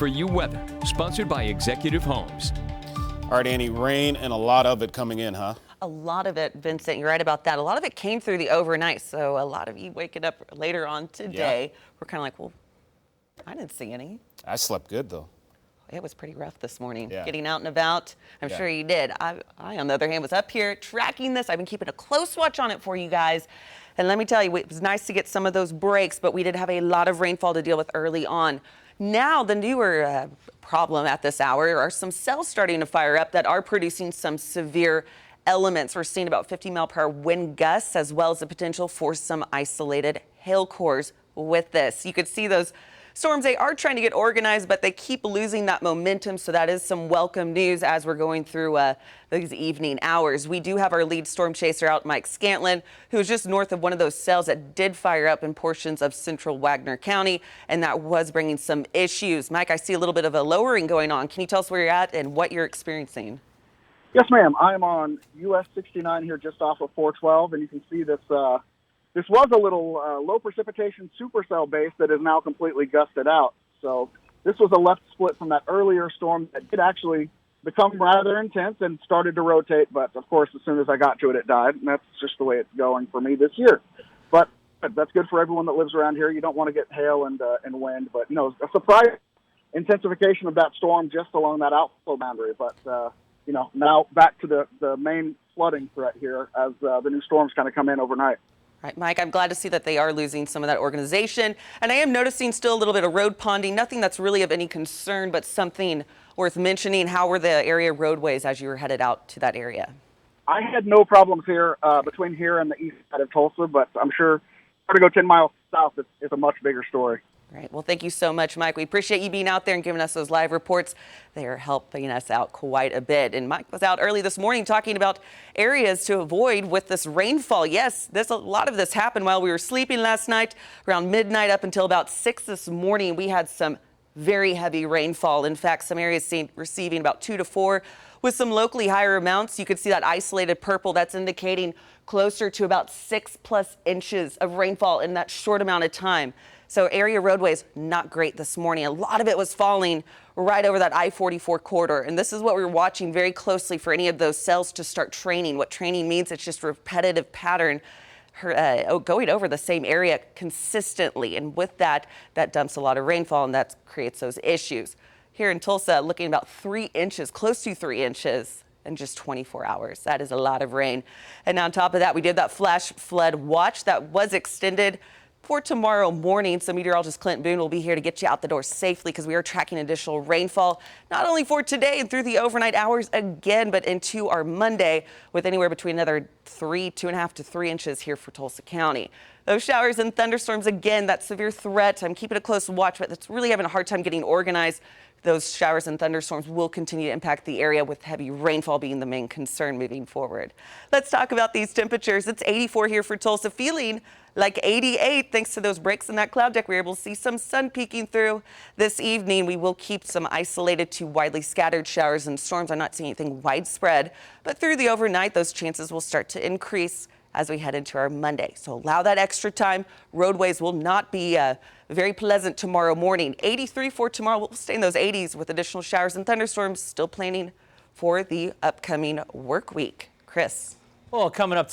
for you weather, sponsored by Executive Homes. All right, Annie, rain and a lot of it coming in, huh? A lot of it, Vincent, you're right about that. A lot of it came through the overnight, so a lot of you waking up later on today, we're kind of like, well, I didn't see any. I slept good, though. It was pretty rough this morning, Yeah. getting out and about. I'm sure you did. I, on the other hand, was up here tracking this. I've been keeping a close watch on it for you guys. And let me tell you, it was nice to get some of those breaks, but we did have a lot of rainfall to deal with early on. Now, the newer problem at this hour are some cells starting to fire up that are producing some severe elements. We're seeing about 50-mile-per-hour wind gusts, as well as the potential for some isolated hail cores with this. You could see those storms, they are trying to get organized, but they keep losing that momentum, so that is some welcome news as we're going through these evening hours. We do have our lead storm chaser out, Mike Scantlin, who is just north of one of those cells that did fire up in portions of central Wagner County, and that was bringing some issues. Mike, I see a little bit of a lowering going on. Can you tell us where you're at and what you're experiencing? Yes, ma'am. I'm on US 69 here just off of 412, and you can see this this was a little low precipitation supercell base that is now completely gusted out. So this was a left split from that earlier storm that did actually become rather intense and started to rotate. But, of course, as soon as I got to it, it died. And that's just the way it's going for me this year. But that's good for everyone that lives around here. You don't want to get hail and wind. But, you know, a surprise intensification of that storm just along that outflow boundary. But, you know, now back to the main flooding threat here as the new storms kind of come in overnight. Right, Mike, I'm glad to see that they are losing some of that organization. And I am noticing still a little bit of road ponding, nothing that's really of any concern, but something worth mentioning. How were the area roadways as you were headed out to that area? I had no problems here between here and the east side of Tulsa, but I'm sure to go 10 miles south, it's a much bigger story. Right. Well, thank you so much, Mike. We appreciate you being out there and giving us those live reports. They are helping us out quite a bit. And Mike was out early this morning talking about areas to avoid with this rainfall. Yes, a lot of this happened while we were sleeping last night. Around midnight up until about 6 this morning, we had some very heavy rainfall. In fact, some areas receiving about 2 to 4 with some locally higher amounts. You could see that isolated purple. That's indicating closer to about 6+ inches of rainfall in that short amount of time. So area roadways, not great this morning. A lot of it was falling right over that I-44 corridor. And this is what we're watching very closely for any of those cells to start training. What training means, it's just repetitive pattern going over the same area consistently. And with that, that dumps a lot of rainfall and that creates those issues. Here in Tulsa, looking about 3 inches, close to 3 inches in just 24 hours. That is a lot of rain. And on top of that, we did that flash flood watch that was extended for tomorrow morning. So meteorologist Clint Boone will be here to get you out the door safely because we are tracking additional rainfall, not only for today and through the overnight hours again, but into our Monday with anywhere between another 2.5 to 3 inches here for Tulsa County. Those showers and thunderstorms, again, that severe threat. I'm keeping a close watch, but it's really having a hard time getting organized. Those showers and thunderstorms will continue to impact the area, with heavy rainfall being the main concern moving forward. Let's talk about these temperatures. It's 84 here for Tulsa, feeling like 88 thanks to those breaks in that cloud deck. We're able to see some sun peeking through this evening. We will keep some isolated to widely scattered showers and storms. I'm not seeing anything widespread, but through the overnight, those chances will start to increase as we head into our Monday. So allow that extra time. Roadways will not be very pleasant tomorrow morning. 83 for tomorrow. We'll stay in those 80s with additional showers and thunderstorms. Still planning for the upcoming work week. Chris. Well, coming up